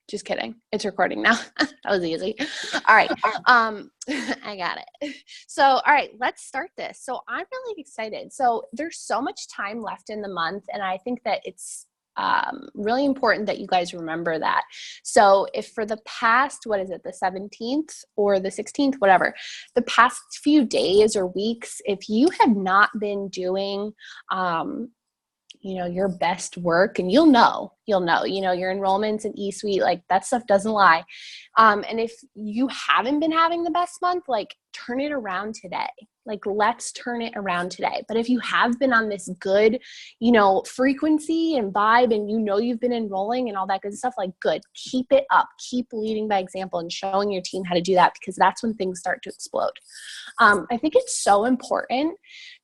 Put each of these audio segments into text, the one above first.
Just kidding. It's recording now. That was easy. All right. I got it. So, all right, let's start this. So I'm really excited. So there's so much time left in the month, and I think that it's really important that you guys remember that. So if for the past, what is it, the 17th or the 16th, whatever, the past few days or weeks, if you have not been doing, your best work, and you'll know, your enrollments in eSuite, like that stuff doesn't lie. And if you haven't been having the best month, like turn it around today. Like let's turn it around today. But if you have been on this good, frequency and vibe, and you've been enrolling and all that good stuff, like good, keep it up, keep leading by example and showing your team how to do that, because that's when things start to explode. I think it's so important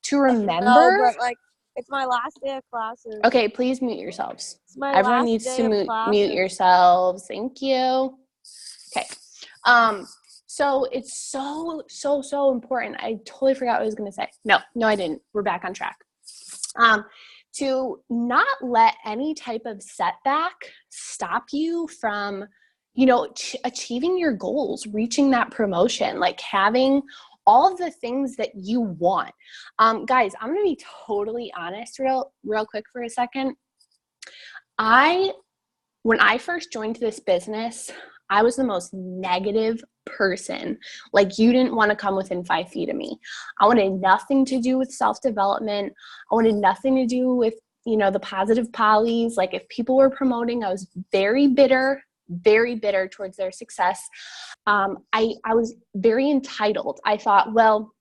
to remember. No, but it's my last day of classes. Okay, please mute yourselves. Everyone needs to mute yourselves. Thank you. Okay. So it's so important. I totally forgot what I was going to say. No, I didn't. We're back on track. To not let any type of setback stop you from, achieving your goals, reaching that promotion, like having all of the things that you want. Guys, I'm going to be totally honest real quick for a second. When I first joined this business, I was the most negative person. Like, you didn't want to come within 5 feet of me. I wanted nothing to do with self-development. I wanted nothing to do with, the positive polys. Like, if people were promoting, I was very bitter towards their success. I was very entitled. I thought, well,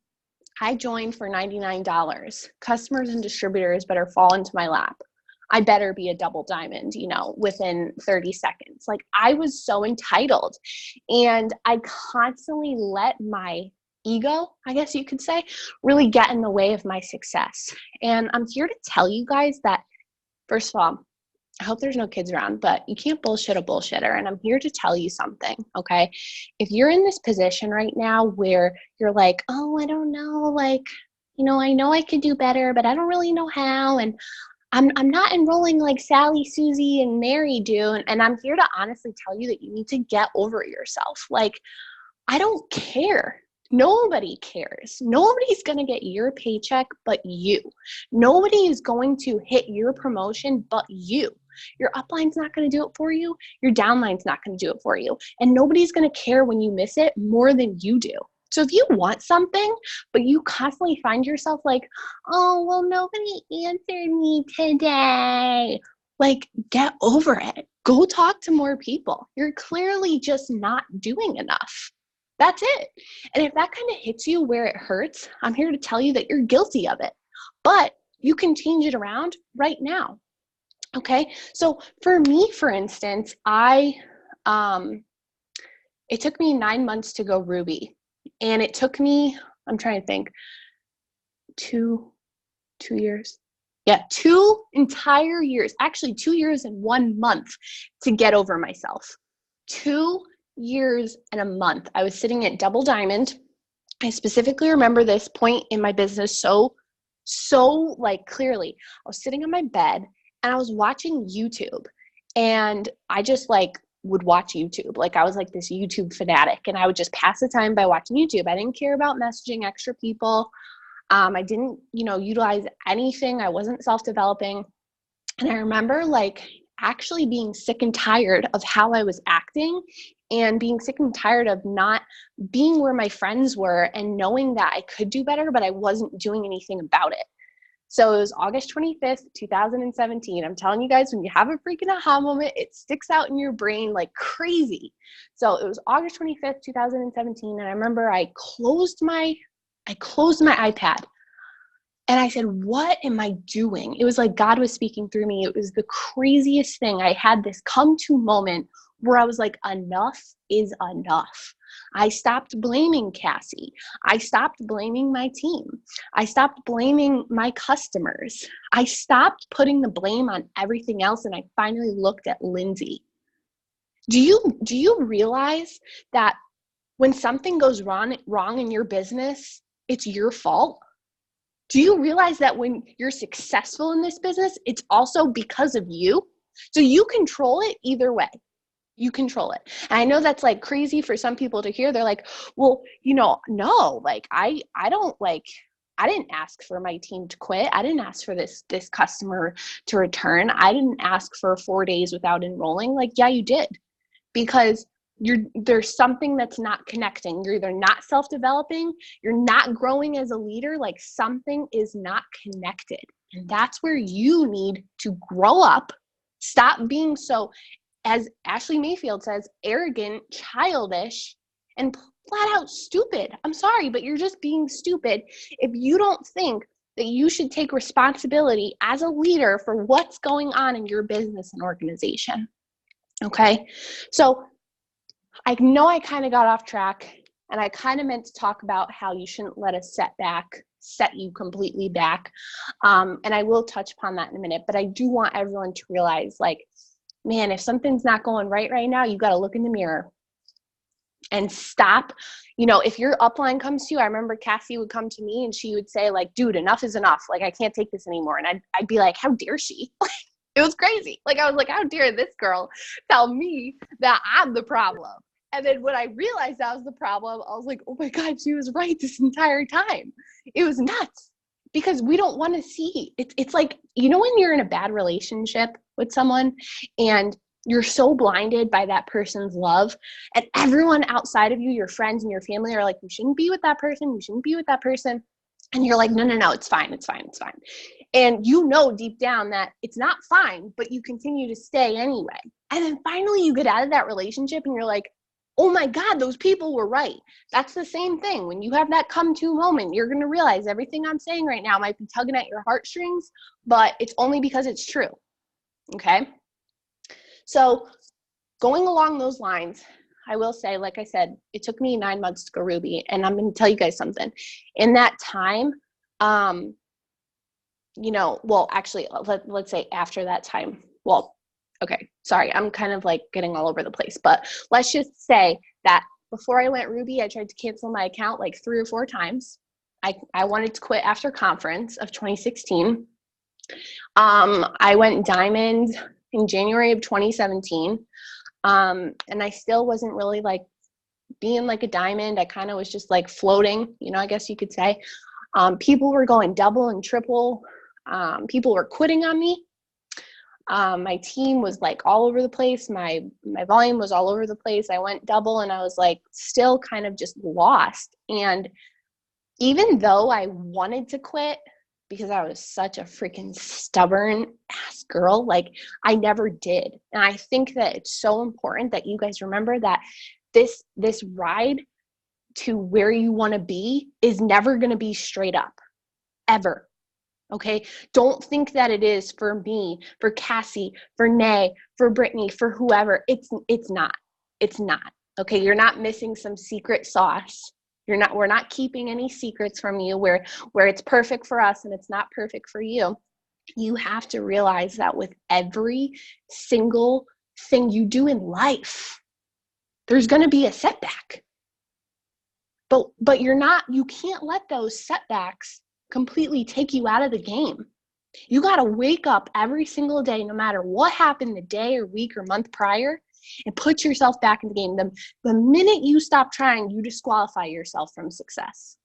I joined for $99. Customers and distributors better fall into my lap. I better be a double diamond, within 30 seconds. Like, I was so entitled, and I constantly let my ego, I guess you could say, really get in the way of my success. And I'm here to tell you guys that, first of all, I hope there's no kids around, but you can't bullshit a bullshitter. And I'm here to tell you something, okay? If you're in this position right now where you're like, oh, I don't know, like, I know I could do better, but I don't really know how. And I'm not enrolling like Sally, Susie, and Mary do. And I'm here to honestly tell you that you need to get over yourself. Like, I don't care. Nobody cares. Nobody's going to get your paycheck but you. Nobody is going to hit your promotion but you. Your upline's not going to do it for you. Your downline's not going to do it for you. And nobody's going to care when you miss it more than you do. So if you want something, but you constantly find yourself like, oh, well, nobody answered me today. Like, get over it. Go talk to more people. You're clearly just not doing enough. That's it. And if that kind of hits you where it hurts, I'm here to tell you that you're guilty of it. But you can change it around right now. Okay? So for me, for instance, it took me 9 months to go Ruby. And it took me, I'm trying to think, two years. Yeah, 2 entire years, actually 2 years and 1 month to get over myself. 2 years and a month. I was sitting at double diamond. I specifically remember this point in my business so like clearly. I was sitting on my bed and I was watching YouTube, and I just would watch YouTube. Like, I was like this YouTube fanatic, and I would just pass the time by watching YouTube. I didn't care about messaging extra people. I didn't, utilize anything. I wasn't self-developing. And I remember actually being sick and tired of how I was acting, and being sick and tired of not being where my friends were, and knowing that I could do better, but I wasn't doing anything about it. So it was August 25th, 2017. I'm telling you guys, when you have a freaking aha moment, it sticks out in your brain like crazy. So it was August 25th, 2017. And I remember I closed my iPad, and I said, what am I doing? It was like God was speaking through me. It was the craziest thing. I had this come to moment where I was like, enough is enough. I stopped blaming Cassie. I stopped blaming my team. I stopped blaming my customers. I stopped putting the blame on everything else, and I finally looked at Lindsay. Do you realize that when something goes wrong in your business, it's your fault? Do you realize that when you're successful in this business, it's also because of you? So you control it either way. You control it. And I know that's like crazy for some people to hear. They're like, well, no, like I don't like, I didn't ask for my team to quit. I didn't ask for this customer to return. I didn't ask for 4 days without enrolling. Like, yeah, you did, because there's something that's not connecting. You're either not self-developing, you're not growing as a leader, like something is not connected. And that's where you need to grow up, stop being so, as Ashley Mayfield says, arrogant, childish, and flat out stupid. I'm sorry, but you're just being stupid if you don't think that you should take responsibility as a leader for what's going on in your business and organization. Okay? So I know I kind of got off track, and I kind of meant to talk about how you shouldn't let a setback set you completely back. And I will touch upon that in a minute, but I do want everyone to realize, like, man, if something's not going right now, you got to look in the mirror and stop. If your upline comes to you, I remember Cassie would come to me and she would say, like, dude, enough is enough. Like, I can't take this anymore. And I'd be like, how dare she? It was crazy. Like, I was like, how dare this girl tell me that I'm the problem? And then when I realized that was the problem, I was like, oh my God, she was right this entire time. It was nuts, because we don't want to see. It's like, when you're in a bad relationship with someone and you're so blinded by that person's love, and everyone outside of you, your friends and your family, are like, you shouldn't be with that person. You shouldn't be with that person. And you're like, no, it's fine. It's fine. It's fine. And deep down that it's not fine, but you continue to stay anyway. And then finally you get out of that relationship and you're like, oh my God, those people were right. That's the same thing. When you have that come to moment, you're going to realize everything I'm saying right now might be tugging at your heartstrings, but it's only because it's true. Okay. So going along those lines, I will say, like I said, it took me 9 months to go Ruby. And I'm going to tell you guys something. In that time, actually, let's say after that time, okay, sorry, I'm kind of like getting all over the place, but let's just say that before I went Ruby, I tried to cancel my account like 3 or 4 times. I wanted to quit after conference of 2016. I went Diamond in January of 2017. And I still wasn't really like being like a diamond. I kind of was just like floating, I guess you could say. People were going double and triple. People were quitting on me. My team was like all over the place. My volume was all over the place. I went double and I was like still kind of just lost. And even though I wanted to quit, because I was such a freaking stubborn ass girl, like I never did. And I think that it's so important that you guys remember that this ride to where you want to be is never going to be straight up, ever. Okay. Don't think that it is for me, for Cassie, for Nay, for Brittany, for whoever. It's not. It's not. Okay. You're not missing some secret sauce. We're not keeping any secrets from you where it's perfect for us and it's not perfect for you. You have to realize that with every single thing you do in life, there's going to be a setback. But you can't let those setbacks completely take you out of the game. You got to wake up every single day, no matter what happened the day or week or month prior, and put yourself back in the game. The minute you stop trying, you disqualify yourself from success.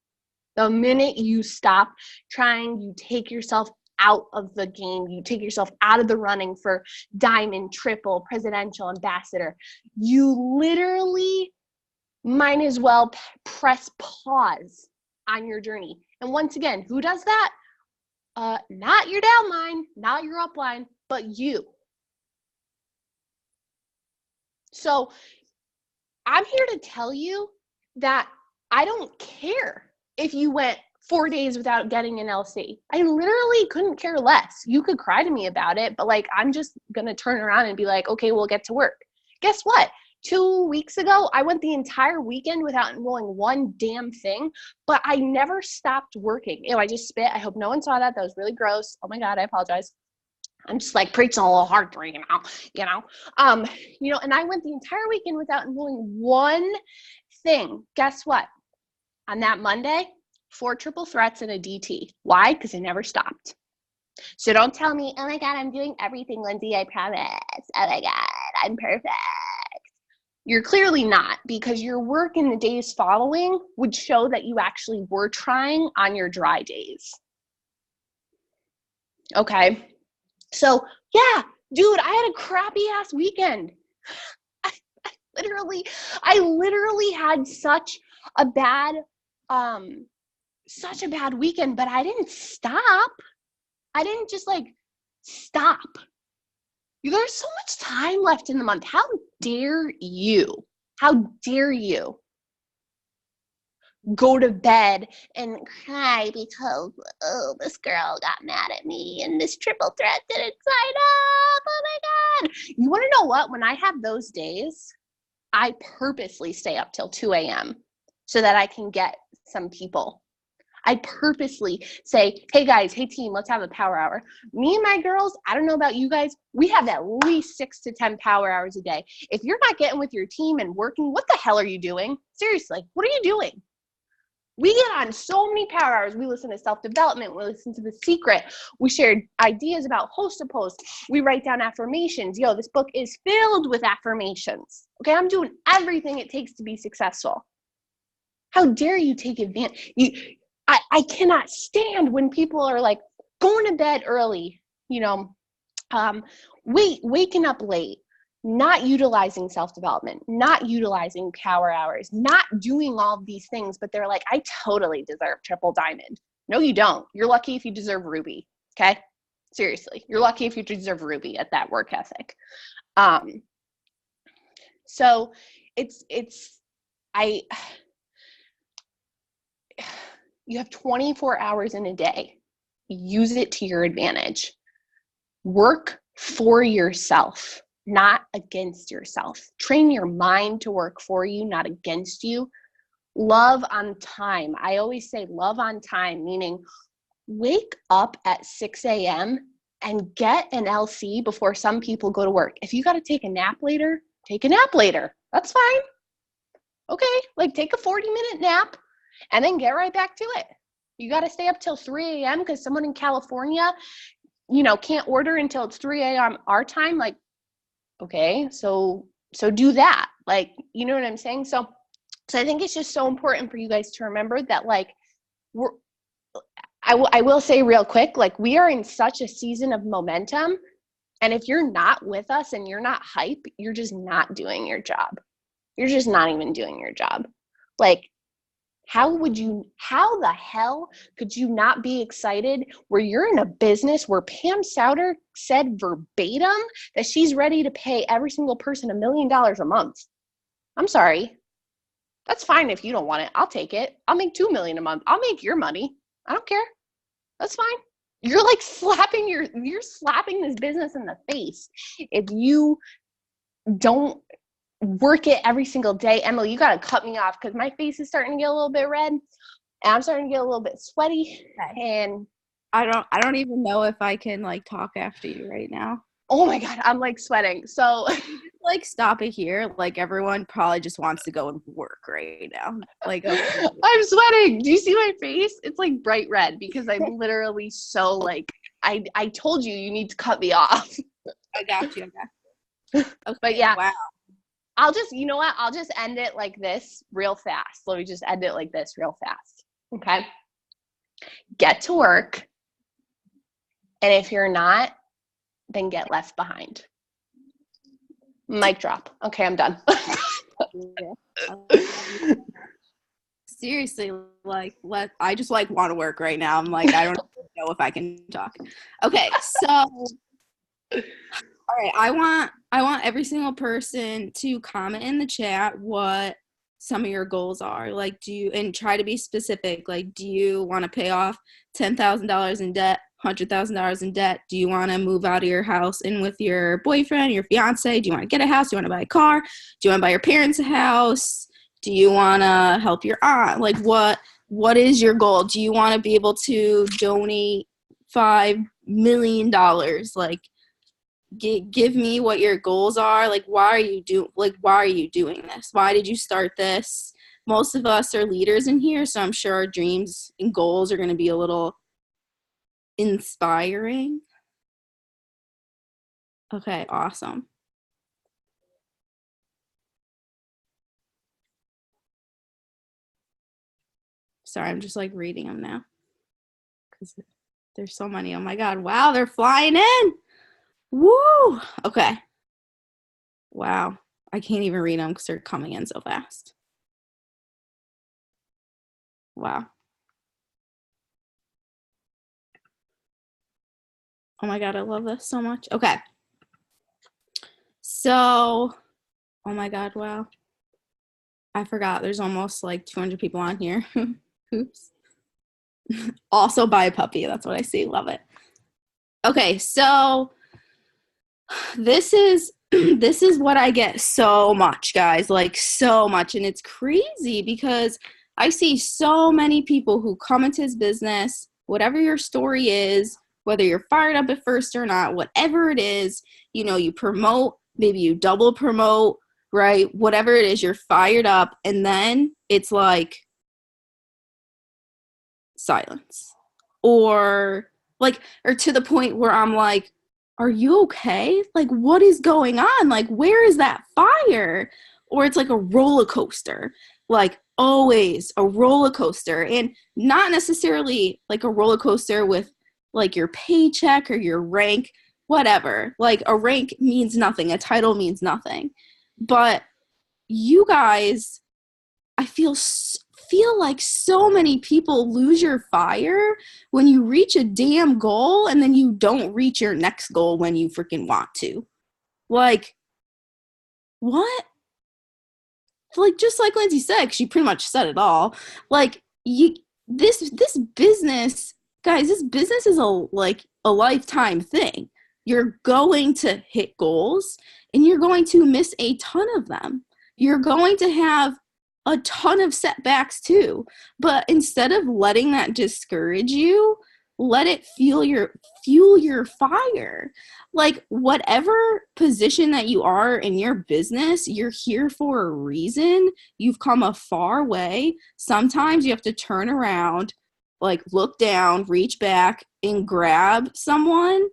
The minute you stop trying, you take yourself out of the game. You take yourself out of the running for diamond, triple, presidential, ambassador. You literally might as well press pause on your journey. And once again, who does that? Not your downline, not your upline, but you. So I'm here to tell you that I don't care if you went 4 days without getting an LC. I literally couldn't care less. You could cry to me about it, but like, I'm just going to turn around and be like, okay, we'll get to work. Guess what? 2 weeks ago, I went the entire weekend without enrolling one damn thing, but I never stopped working. I just spit. I hope no one saw that. That was really gross. Oh my God, I apologize. I'm just like preaching a little hard right now, and I went the entire weekend without enrolling one thing. Guess what? On that Monday, 4 triple threats and a DT. Why? Because I never stopped. So don't tell me, oh my God, I'm doing everything, Lindsay, I promise. Oh my God, I'm perfect. You're clearly not, because your work in the days following would show that you actually were trying on your dry days. Okay. So yeah, dude, I had a crappy ass weekend. I, I literally had such a bad weekend, but I didn't stop. I didn't just like stop. There's so much time left in the month. How dare you? How dare you go to bed and cry because, oh, this girl got mad at me and this triple threat didn't sign up. Oh my God. You want to know what? When I have those days, I purposely stay up till 2 a.m. so that I can get some people. I purposely say, hey guys, hey team, let's have a power hour. Me and my girls, I don't know about you guys, we have at least 6 to 10 power hours a day. If you're not getting with your team and working, what the hell are you doing? Seriously, what are you doing? We get on so many power hours. We listen to self-development. We listen to The Secret. We share ideas about host to post. We write down affirmations. Yo, this book is filled with affirmations. Okay, I'm doing everything it takes to be successful. How dare you take advantage? I cannot stand when people are like going to bed early, waking up late, not utilizing self-development, not utilizing power hours, not doing all these things, but they're like, I totally deserve triple diamond. No, you don't. You're lucky if you deserve ruby, okay? Seriously, you're lucky if you deserve ruby at that work ethic. So you have 24 hours in a day. Use it to your advantage. Work for yourself, not against yourself. Train your mind to work for you, not against you. Love on time. I always say love on time, meaning wake up at 6 a.m. and get an LC before some people go to work. If you got to take a nap later, take a nap later. That's fine. Okay, like take a 40-minute nap and then get right back to it. You got to stay up till 3 a.m. because someone in California, can't order until it's 3 a.m. our time. Like, okay, so do that. Like, you know what I'm saying? So I think it's just so important for you guys to remember that, like, I will say real quick, like, we are in such a season of momentum. And if you're not with us and you're not hype, you're just not doing your job. You're just not even doing your job. Like, how the hell could you not be excited where you're in a business where Pam Souter said verbatim that she's ready to pay every single person $1 million a month? I'm sorry. That's fine if you don't want it. I'll take it. I'll make $2 million a month. I'll make your money. I don't care. That's fine. You're like you're slapping this business in the face if you don't work it every single day. Emily, you got to cut me off because my face is starting to get a little bit red and I'm starting to get a little bit sweaty. Okay. And I don't even know if I can like talk after you right now. Oh my God, I'm like sweating. So like stop it here. Like everyone probably just wants to go and work right now. Like okay. I'm sweating. Do you see my face? It's like bright red because I'm literally so like I told you need to cut me off. I got you. Okay, but yeah. Wow. I'll just, you know what? I'll just end it like this real fast. Let me just end it like this real fast. Okay. Get to work. And if you're not, then get left behind. Mic drop. Okay, I'm done. Seriously, like I just like want to work right now. I'm like, I don't know if I can talk. Okay, so all right, I want every single person to comment in the chat what some of your goals are. Like, and try to be specific. Like, do you want to pay off $10,000 in debt, $100,000 in debt? Do you want to move out of your house in with your boyfriend, your fiance? Do you want to get a house? Do you want to buy a car? Do you want to buy your parents a house? Do you want to help your aunt? Like, what is your goal? Do you want to be able to donate $5 million? Like, give me what your goals are. Like, why are you doing this? Why did you start this? Most of us are leaders in here, so I'm sure our dreams and goals are going to be a little inspiring. Okay, awesome. Sorry, I'm just like reading them now because there's so many. Oh my God. Wow, they're flying in. Woo. Okay. Wow. I can't even read them because they're coming in so fast. Wow. Oh my God, I love this so much. Okay. So, oh my God, wow. I forgot there's almost like 200 people on here. Oops. Also buy a puppy. That's what I see. Love it. Okay, so this is what I get so much, guys, like so much. And it's crazy because I see so many people who come into his business, whatever your story is, whether you're fired up at first or not, whatever it is, you know, you promote, maybe you double promote, right? Whatever it is, you're fired up. And then it's like silence or to the point where I'm like, are you okay? Like, what is going on? Like, where is that fire? Or it's like a roller coaster, like always a roller coaster, and not necessarily like a roller coaster with like your paycheck or your rank, whatever. Like a rank means nothing. A title means nothing. But you guys, I feel like so many people lose your fire when you reach a damn goal and then you don't reach your next goal when you freaking want to. Like, what? Like, just like Lindsay said, she pretty much said it all. Like, this business, guys, this business is a lifetime thing. You're going to hit goals and you're going to miss a ton of them. You're going to have a ton of setbacks too. But instead of letting that discourage you, let it fuel your fire. Like, whatever position that you are in your business, you're here for a reason. You've come a far way. Sometimes you have to turn around, like look down, reach back and grab someone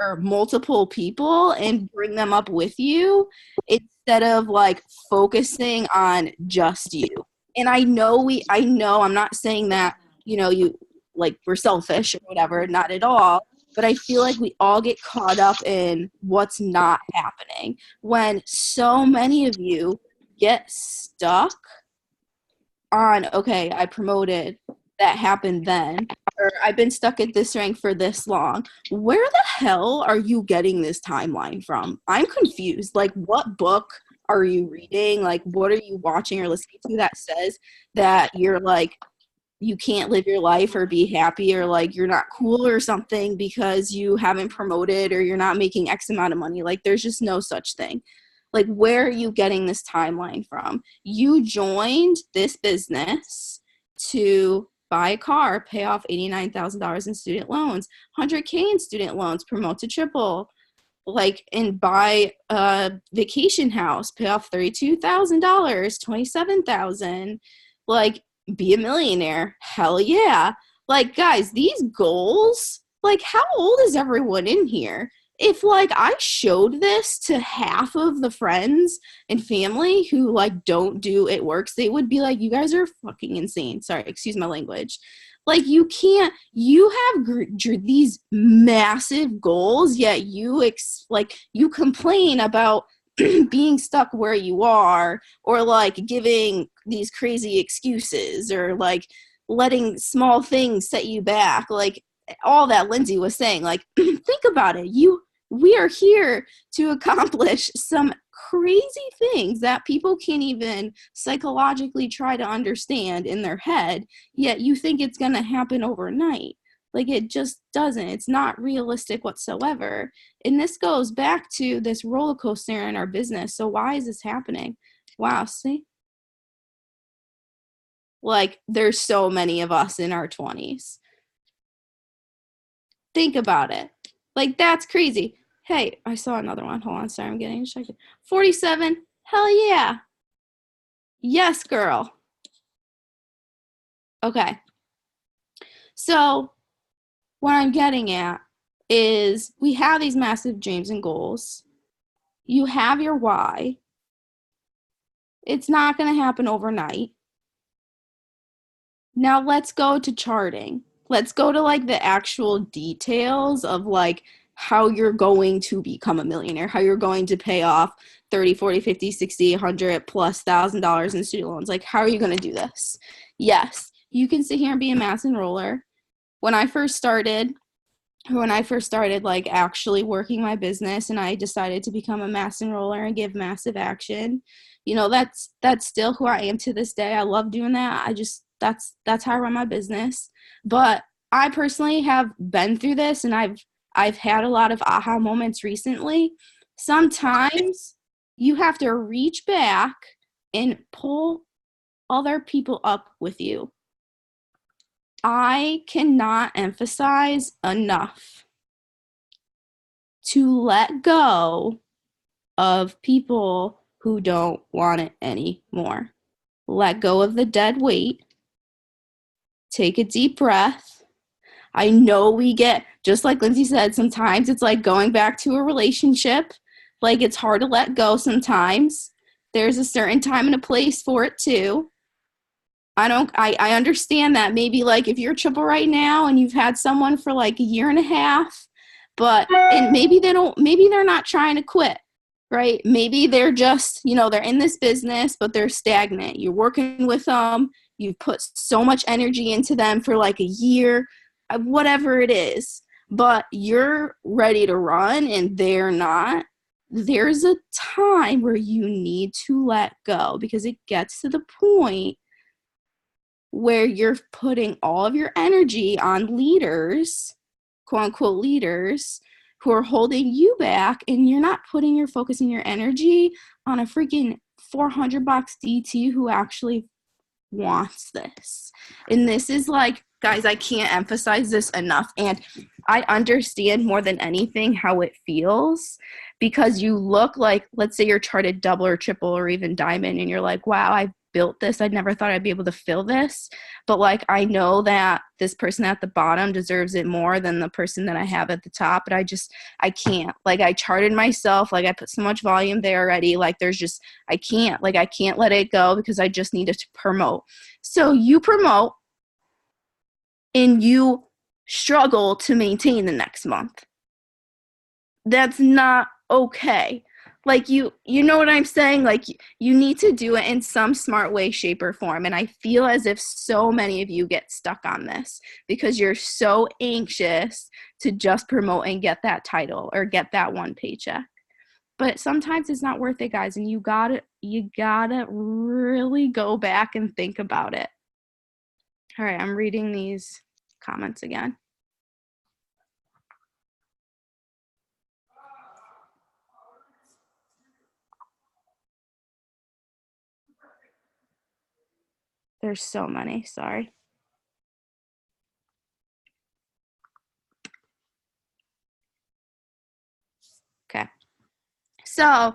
or multiple people and bring them up with you instead of like focusing on just you. And I know I'm not saying that, you know, you like we're selfish or whatever, not at all. But I feel like we all get caught up in what's not happening when so many of you get stuck on, okay, I promoted, that happened then, or I've been stuck at this rank for this long. Where the hell are you getting this timeline from? I'm confused. Like, what book are you reading? Like, what are you watching or listening to that says that you're like, you can't live your life or be happy or like you're not cool or something because you haven't promoted or you're not making X amount of money? Like, there's just no such thing. Like, where are you getting this timeline from? You joined this business to buy a car, pay off $89,000 in student loans, $100K in student loans, promote to triple, like, and buy a vacation house, pay off $32,000, $27,000, like, be a millionaire. Hell yeah. Like, guys, these goals, like, how old is everyone in here? If like I showed this to half of the friends and family who like don't do it works, they would be like, you guys are fucking insane. Sorry, excuse my language. Like, you can't, you have these massive goals, yet you you complain about being stuck where you are, or like giving these crazy excuses, or like letting small things set you back. Like, all that Lindsay was saying, like, think about it. We are here to accomplish some crazy things that people can't even psychologically try to understand in their head, yet you think it's going to happen overnight. Like, it just doesn't. It's not realistic whatsoever. And this goes back to this roller coaster in our business. So why is this happening? Wow, see? Like, there's so many of us in our 20s. Think about it. Like, that's crazy. Hey, I saw another one. Hold on, sorry, I'm getting distracted. 47. Hell yeah. Yes, girl. Okay. So what I'm getting at is we have these massive dreams and goals. You have your why. It's not going to happen overnight. Now let's go to charting. Let's go to like the actual details of like how you're going to become a millionaire, how you're going to pay off 30, 40, 50, 60, 100 plus $1,000 in student loans. Like, how are you going to do this? Yes, you can sit here and be a mass enroller. When I first started like actually working my business and I decided to become a mass enroller and give massive action, you know, that's still who I am to this day. I love doing that. That's how I run my business. But I personally have been through this, and I've had a lot of aha moments recently. Sometimes you have to reach back and pull other people up with you. I cannot emphasize enough to let go of people who don't want it anymore. Let go of the dead weight. Take a deep breath. I know we get, just like Lindsay said, sometimes it's like going back to a relationship. Like, it's hard to let go sometimes. There's a certain time and a place for it too. I understand that maybe like if you're triple right now and you've had someone for like a year and a half, and maybe they're not trying to quit, right? Maybe they're just, they're in this business, but they're stagnant. You're working with them. You've put so much energy into them for like a year, whatever it is, but you're ready to run and they're not. There's a time where you need to let go, because it gets to the point where you're putting all of your energy on leaders, quote unquote leaders, who are holding you back, and you're not putting your focus and your energy on a freaking $400 DT who actually wants this. And this is like, guys, I can't emphasize this enough. And I understand more than anything how it feels, because you look like, let's say you're charted double or triple or even diamond, and you're like, wow, I built this. I never thought I'd be able to fill this. But like, I know that this person at the bottom deserves it more than the person that I have at the top. But I can't. Like, I charted myself. Like, I put so much volume there already. Like, I can't let it go, because I just needed to promote. So you promote and you struggle to maintain the next month. That's not okay. Like, you know what I'm saying? Like, you need to do it in some smart way, shape, or form. And I feel as if so many of you get stuck on this because you're so anxious to just promote and get that title or get that one paycheck. But sometimes it's not worth it, guys. And you gotta really go back and think about it. All right, I'm reading these comments again. There's so many, sorry. Okay. So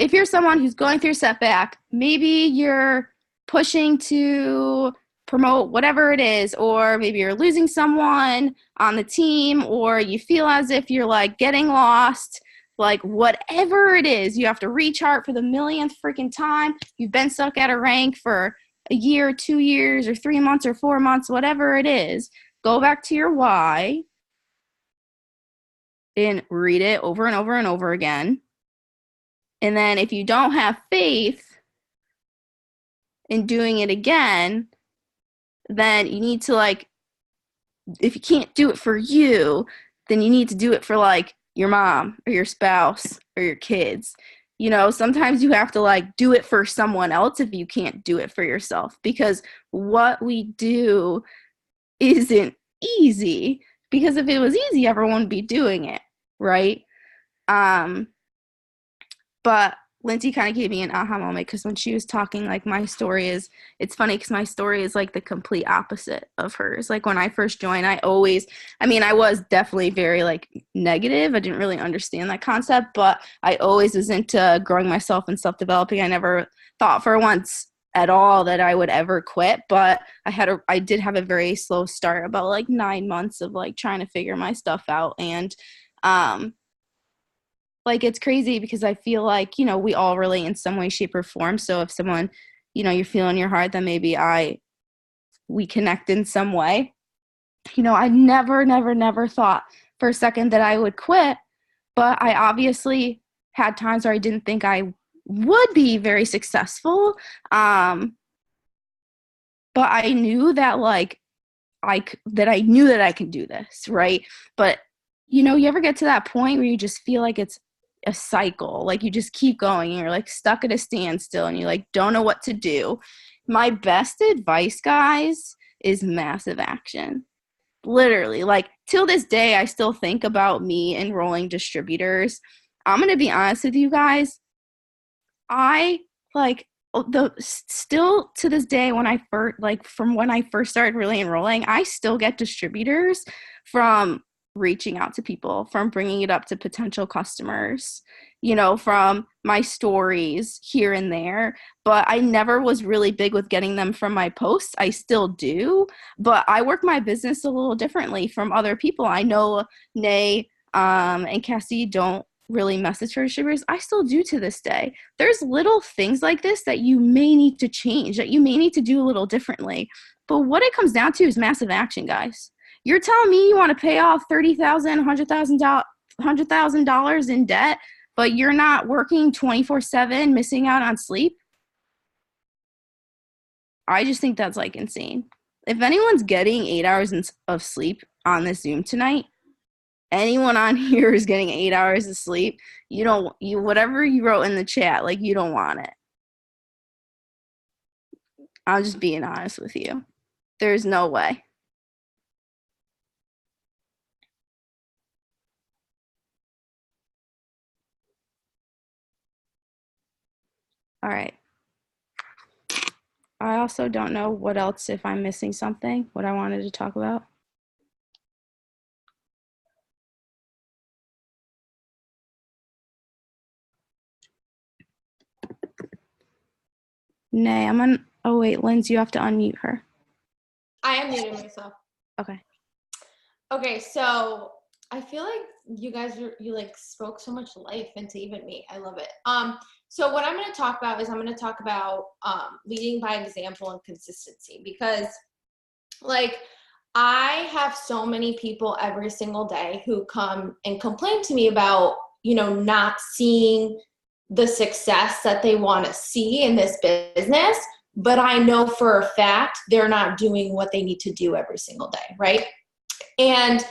if you're someone who's going through setback, maybe you're pushing to promote whatever it is, or maybe you're losing someone on the team, or you feel as if you're like getting lost, like whatever it is, you have to rechart for the millionth freaking time. You've been stuck at a rank for a year, 2 years, or 3 months, or 4 months, whatever it is. Go back to your why and read it over and over and over again. And then if you don't have faith in doing it again, then you need to, like, if you can't do it for you, then you need to do it for like your mom or your spouse or your kids. Sometimes you have to like do it for someone else if you can't do it for yourself, because what we do isn't easy. Because if it was easy, everyone would be doing it, right? But Lindsay kind of gave me an aha moment, because when she was talking, like, it's funny because my story is like the complete opposite of hers. Like, when I first joined, I was definitely very like negative. I didn't really understand that concept, but I always was into growing myself and self-developing. I never thought for once at all that I would ever quit, but I did have a very slow start, about like 9 months of like trying to figure my stuff out. And like, it's crazy because I feel like, we all relate in some way, shape, or form. So if someone, you feel in your heart that maybe I we connect in some way. You know, I never thought for a second that I would quit, but I obviously had times where I didn't think I would be very successful. But I knew that I knew that I could do this, right? But you know, you ever get to that point where you just feel like it's a cycle, like you just keep going and you're like stuck at a standstill and you like don't know what to do. My best advice, guys, is massive action. Literally, like till this day, I still think about me enrolling distributors. I'm going to be honest with you guys. I like still to this day when I first from when I first started really enrolling, I still get distributors from reaching out to people, from bringing it up to potential customers, you know, from my stories here and there. But I never was really big with getting them from my posts. I still do, but I work my business a little differently from other people. I know Nay and Cassie don't really message for distributors. I still do to this day. There's little things like this that you may need to change, that you may need to do a little differently. But what it comes down to is massive action, guys. You're telling me you want to pay off $30,000, $100,000 in debt, but you're not working 24/7, missing out on sleep? I just think that's like insane. If anyone's getting 8 hours of sleep on this Zoom tonight, anyone on here is getting 8 hours of sleep, whatever you wrote in the chat, like you don't want it. I'm just being honest with you. There's no way. All right. I also don't know what else, if I'm missing something, what I wanted to talk about. Nay, oh wait, Lindsay, you have to unmute her. I unmuted myself. Okay. Okay, so I feel like you like spoke so much life into even me. I love it. So what I'm going to talk about is I'm going to talk about leading by example and consistency, because like I have so many people every single day who come and complain to me about, you know, not seeing the success that they want to see in this business, but I know for a fact they're not doing what they need to do every single day, right? And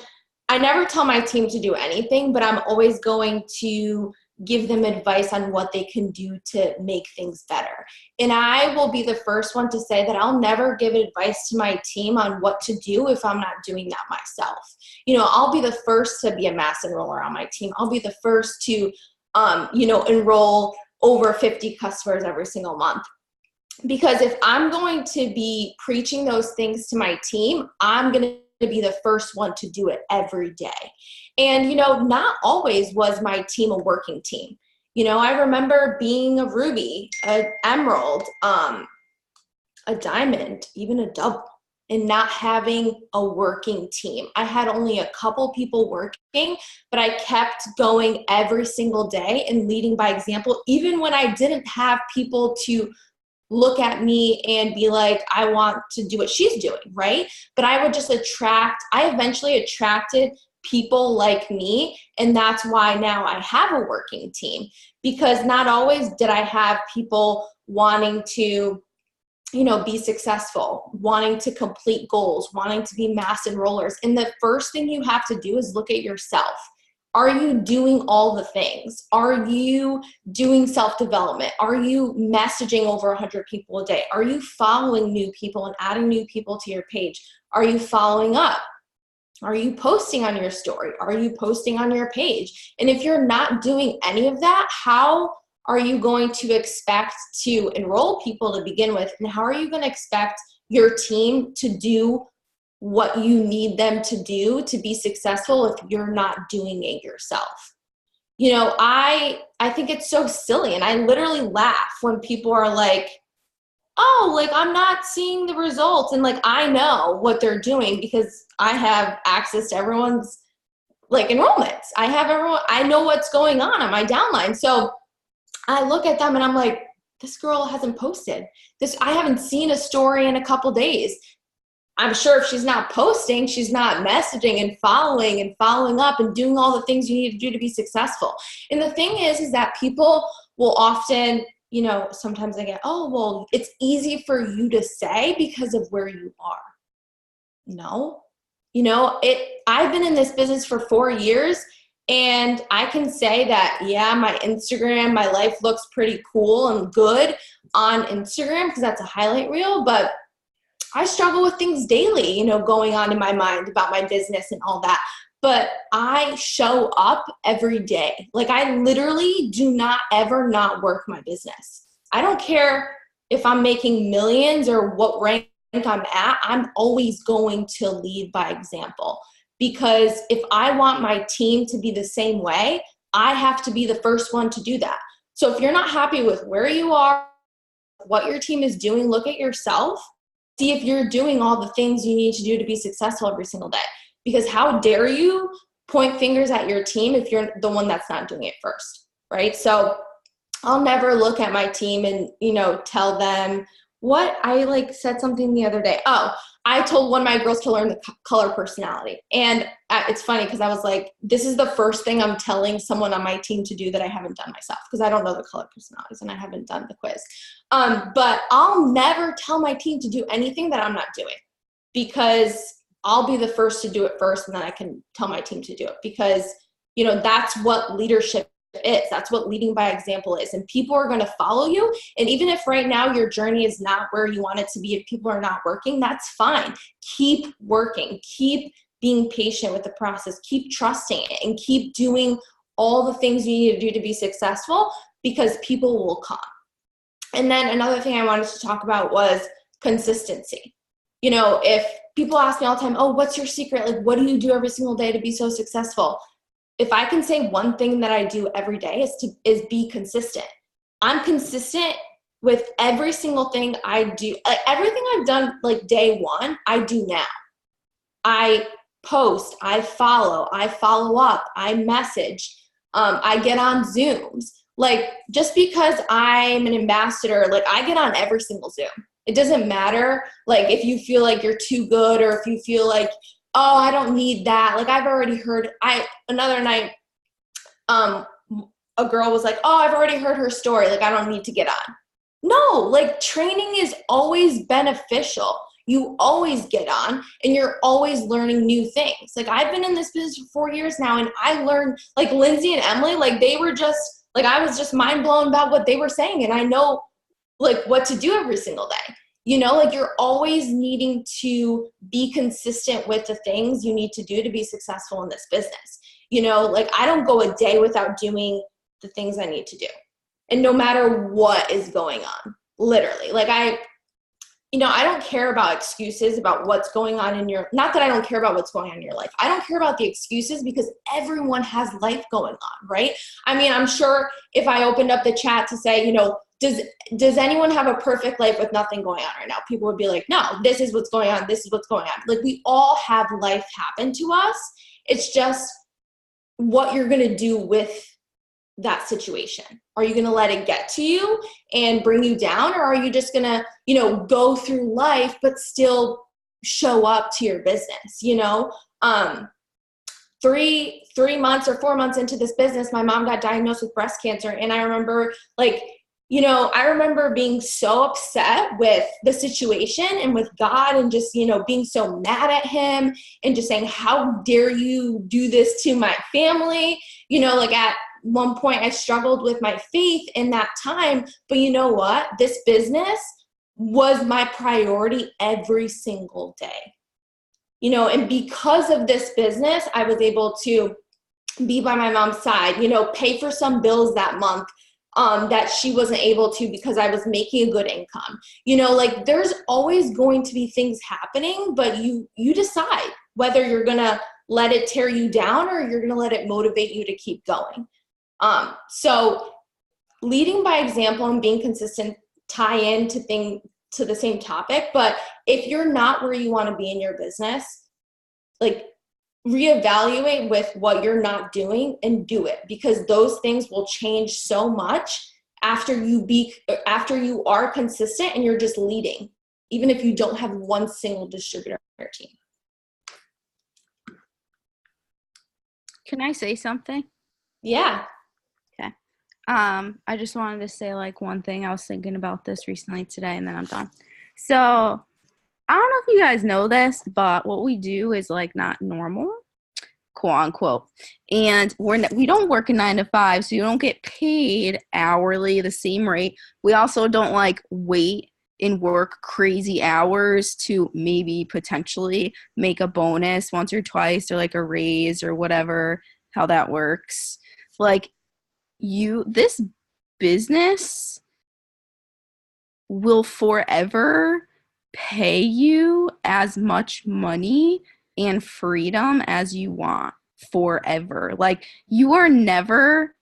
I never tell my team to do anything, but I'm always going to give them advice on what they can do to make things better. And I will be the first one to say that I'll never give advice to my team on what to do if I'm not doing that myself. You know, I'll be the first to be a mass enroller on my team. I'll be the first to, enroll over 50 customers every single month. Because if I'm going to be preaching those things to my team, I'm going to be the first one to do it every day. And, you know, not always was my team a working team. You know, I remember being a ruby, an emerald, a diamond, even a double, and not having a working team. I had only a couple people working, but I kept going every single day and leading by example, even when I didn't have people to look at me and be like, I want to do what she's doing, right? But I would just I eventually attracted people like me, and that's why now I have a working team, because not always did I have people wanting to, you know, be successful, wanting to complete goals, wanting to be mass enrollers. And the first thing you have to do is look at yourself. Are you doing all the things? Are you doing self-development? Are you messaging over 100 people a day? Are you following new people and adding new people to your page? Are you following up? Are you posting on your story? Are you posting on your page? And if you're not doing any of that, how are you going to expect to enroll people to begin with? And how are you going to expect your team to do what you need them to do to be successful if you're not doing it yourself? You know, I think it's so silly, and I literally laugh when people are like, oh, like I'm not seeing the results. And like, I know what they're doing because I have access to everyone's like enrollments. I know what's going on my downline. So I look at them and I'm like, this girl hasn't posted this. I haven't seen a story in a couple days. I'm sure if she's not posting, she's not messaging and following up and doing all the things you need to do to be successful. And the thing is that people will often, you know, sometimes they get, oh, well, it's easy for you to say because of where you are. No, you know, I've been in this business for 4 years, and I can say that, yeah, my Instagram, my life looks pretty cool and good on Instagram because that's a highlight reel, but I struggle with things daily, you know, going on in my mind about my business and all that. But I show up every day. Like, I literally do not ever not work my business. I don't care if I'm making millions or what rank I'm at. I'm always going to lead by example, because if I want my team to be the same way, I have to be the first one to do that. So if you're not happy with where you are, what your team is doing, look at yourself. See if you're doing all the things you need to do to be successful every single day. Because how dare you point fingers at your team if you're the one that's not doing it first, right? So I'll never look at my team and, you know, tell them what I said something the other day. Oh, I told one of my girls to learn the color personality. And it's funny because I was like, this is the first thing I'm telling someone on my team to do that I haven't done myself, because I don't know the color personalities and I haven't done the quiz. But I'll never tell my team to do anything that I'm not doing, because I'll be the first to do it first, and then I can tell my team to do it, because, you know, that's what leadership is. That's what leading by example is. And people are going to follow you. And even if right now your journey is not where you want it to be, if people are not working, that's fine. Keep working. Keep being patient with the process. Keep trusting it, and keep doing all the things you need to do to be successful, because people will come. And then another thing I wanted to talk about was consistency. You know, if people ask me all the time, oh, what's your secret? Like, what do you do every single day to be so successful? If I can say one thing that I do every day is be consistent. I'm consistent with every single thing I do. Everything I've done day one, I do now. I post, I follow up, I message, I get on Zooms. Just because I'm an ambassador, I get on every single Zoom. It doesn't matter, if you feel like you're too good, or if you feel like, oh, I don't need that. I've already heard, another night, a girl was like, oh, I've already heard her story. I don't need to get on. No, training is always beneficial. You always get on, and you're always learning new things. I've been in this business for 4 years now, and I learned, Lindsay and Emily, they were just, I was just mind blown about what they were saying. And I know, what to do every single day. You know, you're always needing to be consistent with the things you need to do to be successful in this business. You know, I don't go a day without doing the things I need to do. And no matter what is going on, literally, I don't care about excuses about what's going on in your, not that I don't care about what's going on in your life. I don't care about the excuses, because everyone has life going on, right? I mean, I'm sure if I opened up the chat to say, you know, does anyone have a perfect life with nothing going on right now? People would be like, no, this is what's going on. This is what's going on. We all have life happen to us. It's just what you're going to do with that situation. Are you going to let it get to you and bring you down? Or are you just going to, go through life, but still show up to your business? 3 months or 4 months into this business, my mom got diagnosed with breast cancer. And I remember I remember being so upset with the situation and with God, and just, being so mad at him and just saying, how dare you do this to my family? At one point I struggled with my faith in that time, but you know what? This business was my priority every single day. And because of this business, I was able to be by my mom's side, pay for some bills that month that she wasn't able to, because I was making a good income. There's always going to be things happening, but you decide whether you're going to let it tear you down or you're going to let it motivate you to keep going. So leading by example and being consistent tie into the same topic. But if you're not where you want to be in your business, reevaluate with what you're not doing and do it, because those things will change so much after you are consistent and you're just leading. even if you don't have one single distributor on your team. Can I say something? Yeah. Okay. I just wanted to say like one thing. I was thinking about this recently today, and then I'm done. So I don't know if you guys know this, but what we do is like not normal, quote unquote. And we don't work a 9 to 5, so you don't get paid hourly the same rate. We also don't like wait and work crazy hours to maybe potentially make a bonus once or twice or like a raise or whatever, how that works. Like this business will forever pay you as much money and freedom as you want forever. Like you are never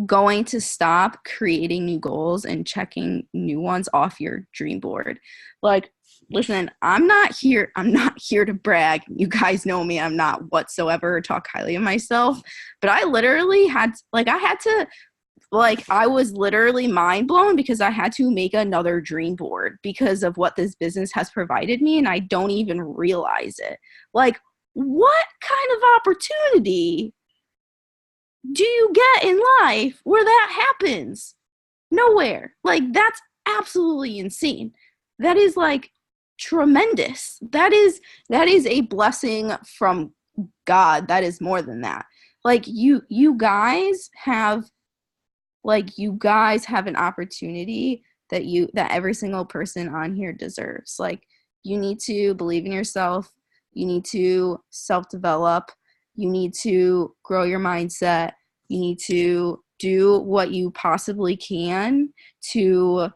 going to stop creating new goals and checking new ones off your dream board. Like, listen, I'm not here to brag. You guys know me. I'm not whatsoever talk highly of myself, but I literally I was literally mind blown because I had to make another dream board because of what this business has provided me, and I don't even realize it. Like, what kind of opportunity do you get in life where that happens? Nowhere. Like, that's absolutely insane. That is like tremendous. That is a blessing from God. That is more than that. Like you guys have an opportunity that every single person on here deserves. Like, you need to believe in yourself. You need to self-develop. You need to grow your mindset. You need to do what you possibly can to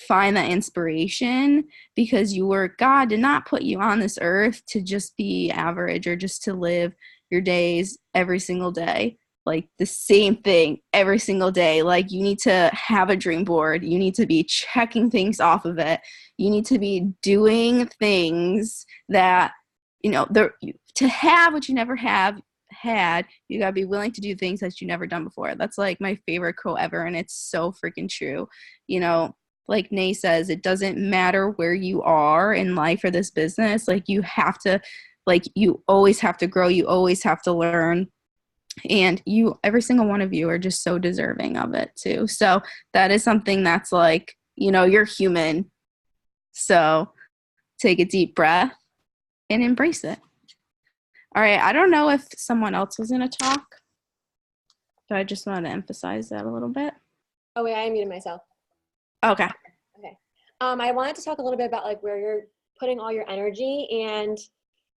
find that inspiration, because God did not put you on this earth to just be average or just to live your days every single day like the same thing every single day. Like, you need to have a dream board. You need to be checking things off of it. You need to be doing things that, to have what you never have had, you gotta be willing to do things that you never done before. That's like my favorite quote ever, and it's so freaking true. Like Nay says, it doesn't matter where you are in life or this business. Like, you always have to grow. You always have to learn. And every single one of you are just so deserving of it too. So that is something that's like, you're human. So take a deep breath and embrace it. All right. I don't know if someone else was going to talk, but I just wanted to emphasize that a little bit. Oh, wait, I muted myself. Okay. Okay. I wanted to talk a little bit about like where you're putting all your energy, and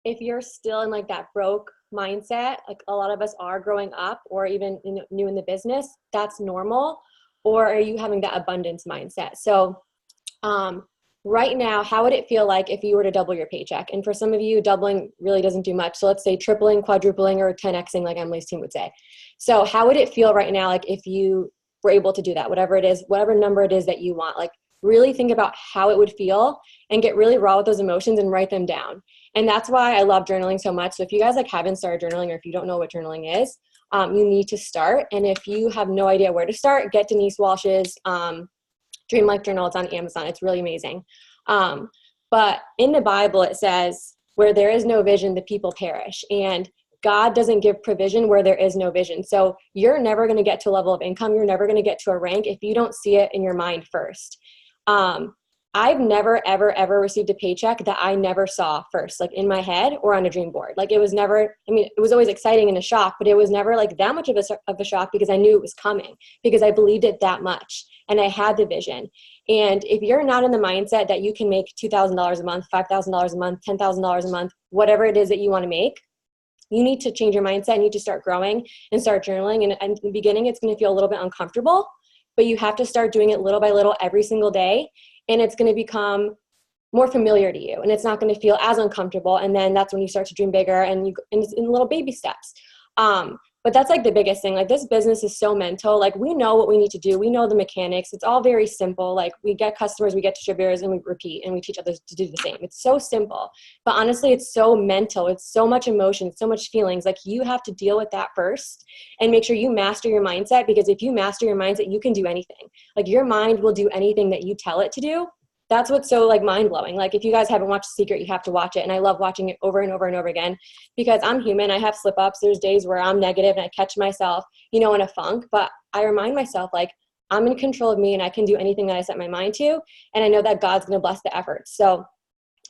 if you're still in like that broke mindset, like a lot of us are growing up or even new in the business, that's normal. Or are you having that abundance mindset? So right now, how would it feel like if you were to double your paycheck? And for some of you, doubling really doesn't do much. So let's say tripling, quadrupling, or 10xing, like Emily's team would say. So how would it feel right now, like if you were able to do that, whatever it is, whatever number it is that you want? Like, really think about how it would feel and get really raw with those emotions and write them down. And that's why I love journaling so much. So if you guys haven't started journaling, or if you don't know what journaling is, you need to start. And if you have no idea where to start, get Denise Walsh's Dream Life Journal. It's on Amazon. It's really amazing. But in the Bible, it says, where there is no vision, the people perish. And God doesn't give provision where there is no vision. So you're never going to get to a level of income. You're never going to get to a rank if you don't see it in your mind first. I've never, ever, ever received a paycheck that I never saw first, like in my head or on a dream board. Like, it was never, it was always exciting and a shock, but it was never like that much of a shock, because I knew it was coming, because I believed it that much and I had the vision. And if you're not in the mindset that you can make $2,000 a month, $5,000 a month, $10,000 a month, whatever it is that you want to make, you need to change your mindset. You need to start growing and start journaling. And in the beginning, it's going to feel a little bit uncomfortable, but you have to start doing it little by little every single day. And it's going to become more familiar to you, and it's not going to feel as uncomfortable. And then that's when you start to dream bigger, and it's in little baby steps. But that's like the biggest thing. Like, this business is so mental. Like, we know what we need to do. We know the mechanics. It's all very simple. Like, we get customers, we get distributors, and we repeat, and we teach others to do the same. It's so simple, but honestly, it's so mental. It's so much emotion. It's so much feelings. Like, you have to deal with that first and make sure you master your mindset, because if you master your mindset, you can do anything. Like, your mind will do anything that you tell it to do. that's what's so like mind-blowing. Like if you guys haven't watched The Secret, you have to watch it. And I love watching it over and over and over again because I'm human. I have slip-ups. There's days where I'm negative and I catch myself, in a funk, but I remind myself like I'm in control of me and I can do anything that I set my mind to. And I know that God's going to bless the effort. So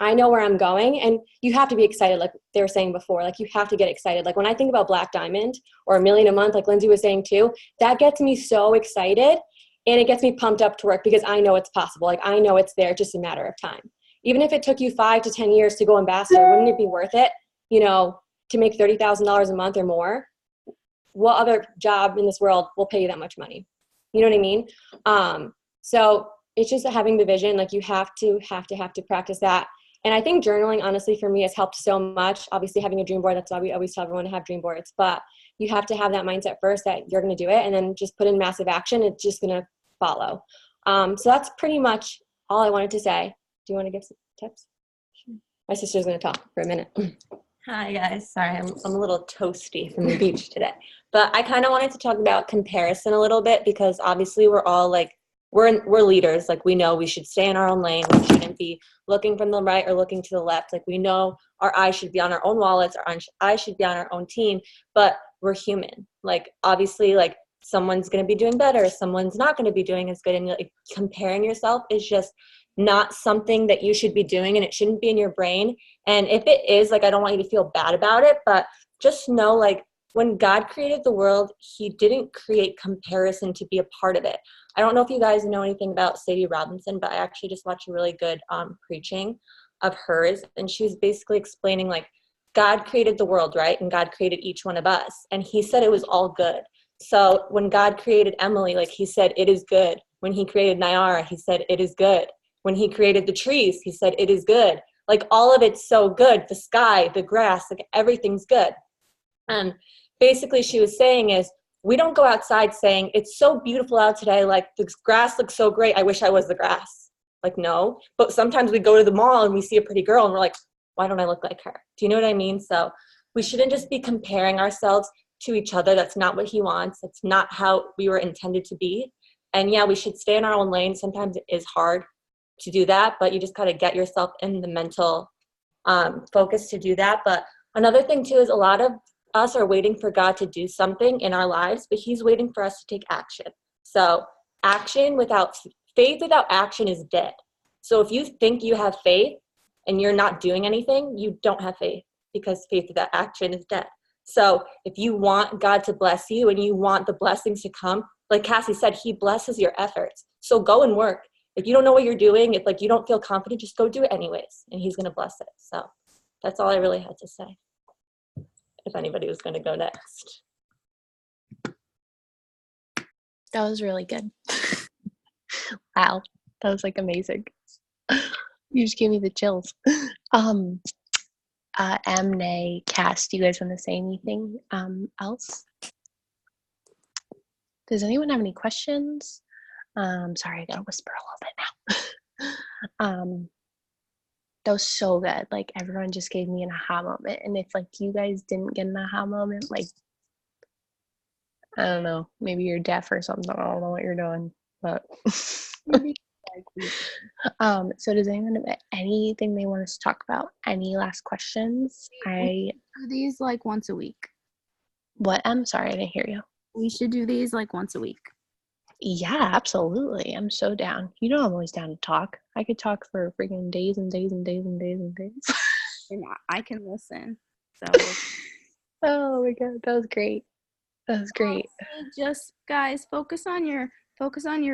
I know where I'm going, and you have to be excited. Like they were saying before, like you have to get excited. Like when I think about Black Diamond or $1 million a month, like Lindsay was saying too, that gets me so excited and it gets me pumped up to work because I know it's possible. Like I know it's there, just a matter of time. Even if it took you 5 to 10 years to go ambassador, wouldn't it be worth it, to make $30,000 a month or more? What other job in this world will pay you that much money? You know what I mean? So it's just having the vision. Like you have to practice that. And I think journaling, honestly, for me has helped so much. Obviously, having a dream board, that's why we always tell everyone to have dream boards. But you have to have that mindset first that you're going to do it and then just put in massive action. It's just going to follow. So that's pretty much all I wanted to say. Do you want to give some tips? Sure. My sister's going to talk for a minute. Hi, guys. Sorry, I'm a little toasty from the beach today. But I kind of wanted to talk about comparison a little bit because obviously we're all like, we're leaders. Like we know we should stay in our own lane. We shouldn't be looking from the right or looking to the left. Like we know our eyes should be on our own wallets. Our eyes should be on our own team, but we're human. Like obviously like someone's going to be doing better. Someone's not going to be doing as good. And like comparing yourself is just not something that you should be doing and it shouldn't be in your brain. And if it is, like, I don't want you to feel bad about it, but just know like when God created the world, he didn't create comparison to be a part of it. I don't know if you guys know anything about Sadie Robinson, but I actually just watched a really good preaching of hers. And she was basically explaining like God created the world, right? And God created each one of us. And he said it was all good. So when God created Emily, like he said, it is good. When he created Nyara, he said, it is good. When he created the trees, he said, it is good. Like all of it's so good. The sky, the grass, like everything's good. And basically she was saying is, we don't go outside saying, it's so beautiful out today. Like the grass looks so great. I wish I was the grass. Like, no. But sometimes we go to the mall and we see a pretty girl and we're like, why don't I look like her? Do you know what I mean? So we shouldn't just be comparing ourselves to each other. That's not what he wants. That's not how we were intended to be. And yeah, we should stay in our own lane. Sometimes it is hard to do that, but you just got to get yourself in the mental focus to do that. But another thing too is a lot of us are waiting for God to do something in our lives, but he's waiting for us to take action. So faith without action is dead. So if you think you have faith and you're not doing anything, you don't have faith because faith without action is dead. So if you want God to bless you and you want the blessings to come, like Cassie said, he blesses your efforts. So go and work. If you don't know what you're doing, if like you don't feel confident, just go do it anyways, and he's going to bless it. So that's all I really had to say. If anybody was going to go next. That was really good. Wow, that was like amazing. You just gave me the chills. Nay, Cass, do you guys want to say anything else? Does anyone have any questions? Sorry, I gotta whisper a little bit now. That was so good. Like everyone just gave me an aha moment, and if like you guys didn't get an aha moment, like I don't know, maybe you're deaf or something. I don't know what you're doing, but so does anyone have anything they want us to talk about? Any last questions? Do these like once a week. What? I'm sorry, I didn't hear you. We should do these like once a week. Yeah, absolutely. I'm so down. You know I'm always down to talk. I could talk for freaking days and days and days and days and days. And I can listen. So Oh my god, that was great. That was great. just guys, focus on your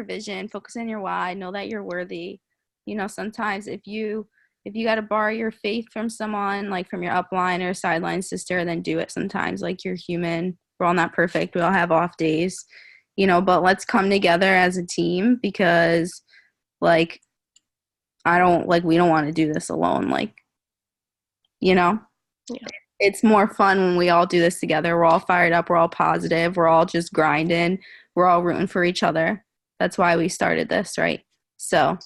vision, focus on your why, know that you're worthy. You know, sometimes if you got to borrow your faith from someone, like from your upline or sideline sister, then do it sometimes. Like you're human. We're all not perfect. We all have off days. You know, but let's come together as a team because like we don't want to do this alone. Like, you know, yeah. It's more fun when we all do this together. We're all fired up. We're all positive. We're all just grinding. We're all rooting for each other. That's why we started this, right? So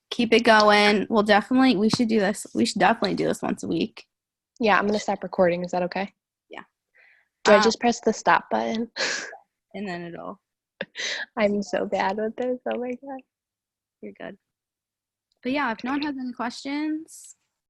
keep it going. We should do this. We should definitely do this once a week. Yeah, I'm going to stop recording. Is that okay? Yeah. Do I just press the stop button? And then it'll. I'm so bad with this. Oh my god. You're good. But yeah, if no one has any questions,